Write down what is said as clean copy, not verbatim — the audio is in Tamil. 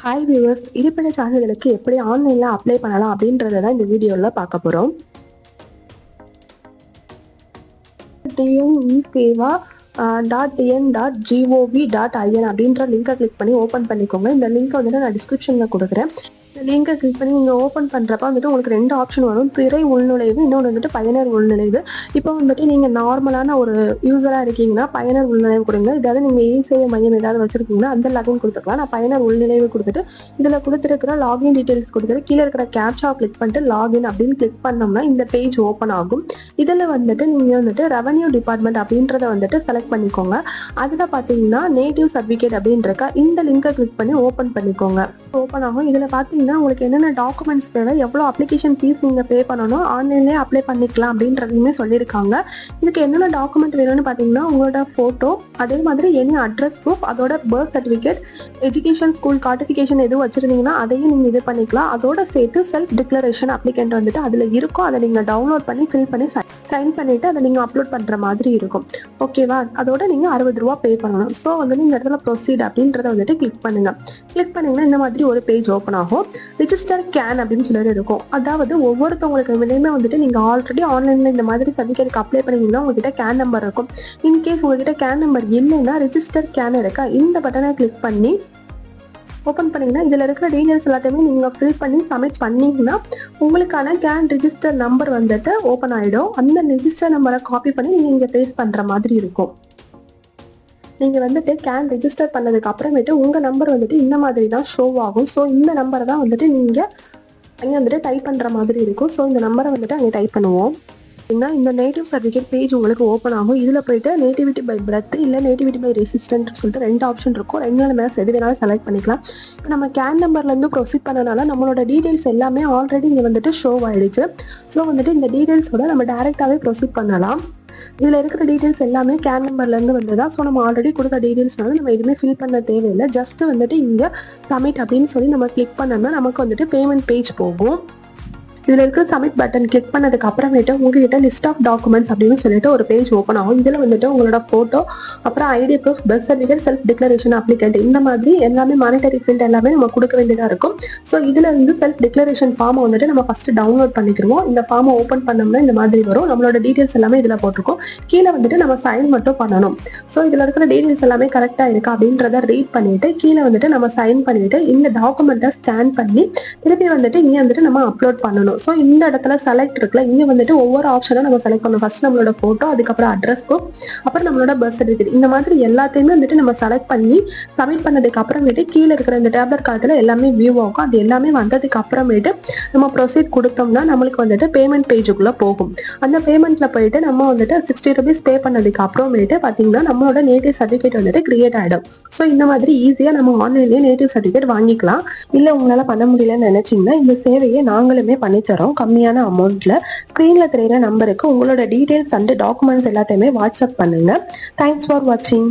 ஹாய் வியூவர்ஸ், இருப்பிட சான்றிதழுக்கு எப்படி ஆன்லைனில் அப்ளை பண்ணலாம் அப்படின்றத தான் இந்த வீடியோவில் பார்க்க போகிறோம். tneseva.tn.gov.in அப்படின்ற லிங்கை கிளிக் பண்ணி ஓப்பன் பண்ணிக்கோங்க. இந்த லிங்கை வந்துட்டு நான் டிஸ்கிரிப்ஷனில் கொடுக்குறேன். இந்த லிங்கை கிளிக் பண்ணி நீங்கள் ஓப்பன் பண்ணுறப்ப வந்துட்டு உங்களுக்கு 2 ஆப்ஷன் வரும். திரை உள்நுழைவு, இன்னொன்று வந்துட்டு பயனர் உள்நுழைவு. இப்போ வந்துட்டு நீங்கள் நார்மலான ஒரு யூஸராக இருக்கீங்கன்னா பயனர் உள்நுழைவு கொடுங்க. இதாவது நீங்கள் இ-சேவை மையம் ஏதாவது வச்சுருக்கீங்கன்னா அந்த லாகின் கொடுத்துக்கலாம். நான் பயனர் உள்நுழைவு கொடுத்துட்டு இதில் கொடுத்துருக்கிற லாகின் டீட்டெயில்ஸ் கொடுத்துட்டு கீழே இருக்கிற கேப்சா கிளிக் பண்ணிட்டு லாகின் அப்படின்னு கிளிக் பண்ணோம்னா இந்த பேஜ் ஓப்பன் ஆகும். இதில் வந்துட்டு நீங்கள் வந்துட்டு ரெவன்யூ டிபார்ட்மெண்ட் அப்படின்றத வந்துட்டு செலக்ட் பண்ணிக்கோங்க. அதில் பார்த்தீங்கன்னா நேட்டிவ் சர்டிஃபிகேட் அப்படின்றக்க இந்த லிங்கை கிளிக் பண்ணி ஓப்பன் பண்ணிக்கோங்க. ஓப்பன் ஆகும். இதில் பார்த்தீங்கன்னா உங்களுக்கு என்னென்ன டாக்குமெண்ட்ஸ் தேவை, எவ்வளோ அப்ளிகேஷன் ஃபீஸ் நீங்கள் பே பண்ணணும், ஆன்லைன்லேயே அப்ளை பண்ணிக்கலாம் அப்படின்றதையுமே சொல்லியிருக்காங்க. இதுக்கு என்னென்ன டாக்குமெண்ட் வேணும்னு பார்த்தீங்கன்னா உங்களோட ஃபோட்டோ, அதே மாதிரி எனி அட்ரஸ் ப்ரூஃப், அதோட பர்த் சர்டிஃபிகேட், எஜுகேஷன் ஸ்கூல் கார்டிஃபிகேஷன் எதுவும் வச்சுருந்தீங்கன்னா அதையும் நீங்கள் இது பண்ணிக்கலாம். அதோட சேர்த்து செல்ஃப் டிக்ளரேஷன் அப்ளிகேண்ட் வந்துட்டு அதில் இருக்கும். அதை நீங்கள் டவுன்லோட் பண்ணி ஃபில் பண்ணி சைன் பண்ணிவிட்டு அதை நீங்கள் அப்லோட் பண்ணுற மாதிரி இருக்கும். ஓகேவா? அதோட நீங்கள் 60 ரூபா பே பண்ணணும். ஸோ வந்துட்டு இந்த இடத்துல ப்ரொசீட் அப்படின்றத வந்துட்டு கிளிக் பண்ணுங்கள். கிளிக் பண்ணிங்கன்னா இந்த மாதிரி ஒரு பேஜ் ஓப்பன் ஆகும். ரிஜிஸ்டர் கேன் அப்படின்னு சொல்லிட்டு இருக்கும். அதாவது ஒவ்வொருத்தவங்களுக்கு விலையுமே வந்துட்டு நீங்கள் ஆல்ரெடி ஆன்லைனில் இந்த மாதிரி சர்டிஃபிகேட் அப்ளை பண்ணிங்கன்னா உங்ககிட்ட கேன் நம்பர் இருக்கும். இன்கேஸ் உங்ககிட்ட கேன் நம்பர் இல்லைன்னா ரிஜிஸ்டர் கேன் இருக்கா இந்த பட்டனை கிளிக் பண்ணி ஓப்பன் பண்ணிங்கன்னா இதில் இருக்கிற டீட்டெயில்ஸ் எல்லாத்தையுமே நீங்கள் ஃபில் பண்ணி சப்மிட் பண்ணிங்கன்னா உங்களுக்கான கேன் ரிஜிஸ்டர் நம்பர் வந்துட்டு ஓப்பன் ஆகிடும். அந்த ரிஜிஸ்டர் நம்பரை காப்பி பண்ணி நீங்கள் இங்கே பேஸ்ட் பண்ணுற மாதிரி இருக்கும். நீங்கள் வந்துட்டு கேன் ரிஜிஸ்டர் பண்ணதுக்கு அப்புறமேட்டு உங்கள் நம்பர் வந்துட்டு இந்த மாதிரி தான் ஷோ ஆகும். ஸோ இந்த நம்பரை தான் வந்துட்டு நீங்கள் அங்கே வந்துட்டு டைப் பண்ணுற மாதிரி இருக்கும். ஸோ இந்த நம்பரை வந்துட்டு அங்கே டைப் பண்ணுவோம். இந்த நேட்டிவ் சர்டிஃபிகேட் பேஜ் உங்களுக்கு ஓப்பன் ஆகும். இதில் போயிட்டு நேட்டிவிட்டி பை பர்த் இல்லை நேட்டிவிட்டி பை ரெசிஸ்டன்ட் சொல்லிட்டு 2 ஆப்ஷன் இருக்கும். 2 மேலே எது வேணாலும் செலக்ட் பண்ணிக்கலாம். இப்போ நம்ம கேன் நம்பர்லேருந்து ப்ரொசீட் பண்ணனால நம்மளோட டீட்டெயில்ஸ் எல்லாமே ஆல்ரெடி இங்கே வந்துட்டு ஷோ ஆகிடுச்சு. ஸோ வந்துட்டு இந்த டீட்டெயில்ஸோட நம்ம டேரெக்டாகவே ப்ரொசீட் பண்ணலாம். இதில் இருக்கிற டீட்டெயில்ஸ் எல்லாமே கேன் நம்பர்லேருந்து வந்ததா. ஸோ நம்ம ஆல்ரெடி கொடுத்த டீட்டெயில்ஸ்னால நம்ம எதுவுமே ஃபில் பண்ண தேவையில்லை. ஜஸ்ட் வந்துட்டு இங்கே சப்மிட் அப்படின்னு சொல்லி நம்ம கிளிக் பண்ணோம்னா நமக்கு வந்துட்டு பேமெண்ட் பேஜ் போகும். இதில் இருக்கிற சப்மிட் பட்டன் கிளிக் பண்ணதுக்கு அப்புறமேட்டு உங்ககிட்ட லிஸ்ட் ஆஃப் டாக்குமெண்ட்ஸ் அப்படின்னு சொல்லிட்டு ஒரு பேஜ் ஓப்பன் ஆகும். இதில் வந்துட்டு உங்களோட ஃபோட்டோ, அப்புறம் ID proof, birth certificate, self declaration applicant, இந்த மாதிரி எல்லாமே மானிட்டரி ஃபீல்ட் எல்லாமே நம்ம கொடுக்க வேண்டியதாக இருக்கும். ஸோ இதில் இருந்து செல்ஃப் டிக்ளரேஷன் ஃபார்மை வந்துட்டு நம்ம ஃபஸ்ட்டு டவுன்லோட் பண்ணிக்கிறோம். இந்த ஃபார்மை ஓப்பன் பண்ணோம்னா இந்த மாதிரி வரும். நம்மளோட டீட்டெயில்ஸ் எல்லாமே இதில் போட்டிருக்கோம். கீழே வந்துட்டு நம்ம சைன் மட்டும் பண்ணணும். ஸோ இதில் இருக்கிற டீட்டெயில்ஸ் எல்லாமே கரெக்டாக இருக்கா அப்படின்றத ரீட் பண்ணிவிட்டு கீழே வந்துட்டு நம்ம சைன் பண்ணிவிட்டு இந்த டாக்குமெண்ட்டை ஸ்கேன் பண்ணி திருப்பி வந்துட்டு இங்கே வந்துட்டு நம்ம அப்லோட் பண்ணணும். ஸோ இந்த இடத்துல செலக்ட் இருக்குல்ல, இங்கே வந்துட்டு ஒவ்வொரு ஆப்ஷனும் நம்ம செலக்ட் பண்ணணும். ஃபர்ஸ்ட் நம்மளோட ஃபோட்டோ, அதுக்கப்புறம் அட்ரஸ் ப்ரூஃப், அப்புறம் நம்மளோட பர்த் சர்டிஃபிகேட், இந்த மாதிரி எல்லாத்தையுமே வந்துட்டு நம்ம செலக்ட் பண்ணி சப்மிட் பண்ணதுக்கு அப்புறமேட்டு கீழே இருக்கிற இந்த டேப்லெட் காலத்தில் எல்லாமே வியூ ஆகும். அது எல்லாமே வந்ததுக்கு அப்புறமேட்டு நம்ம ப்ரொசீட் கொடுத்தோம்னா நம்மளுக்கு வந்துட்டு பேமெண்ட் பேஜுக்குள்ளே போகும். அந்த பேமெண்ட்டில் போயிட்டு நம்ம வந்துட்டு 60 rupees பே பண்ணதுக்கு அப்புறமேட்டு பார்த்தீங்கன்னா நம்மளோட நேட்டிவ் சர்டிஃபிகேட் வந்துட்டு கிரியேட் ஆகிடும். ஸோ இந்த மாதிரி ஈஸியாக நம்ம ஆன்லைன்லேயே நேட்டிவ் சர்டிஃபிகேட் வாங்கிக்கலாம். இல்லை உங்களால் பண்ண முடியலன்னு நினச்சிங்கன்னா இந்த சேவையை நாங்களுமே பண்ணித்தரோம் கம்மியான அமௌண்ட்ல. ஸ்கிரீன்ல தெரியுற நம்பருக்கு உங்களோட டீடைல்ஸ் அண்ட் டாக்குமெண்ட்ஸ் எல்லாத்தையுமே வாட்ஸ்அப் பண்ணுங்க. தேங்க்ஸ் ஃபார் வாட்சிங்.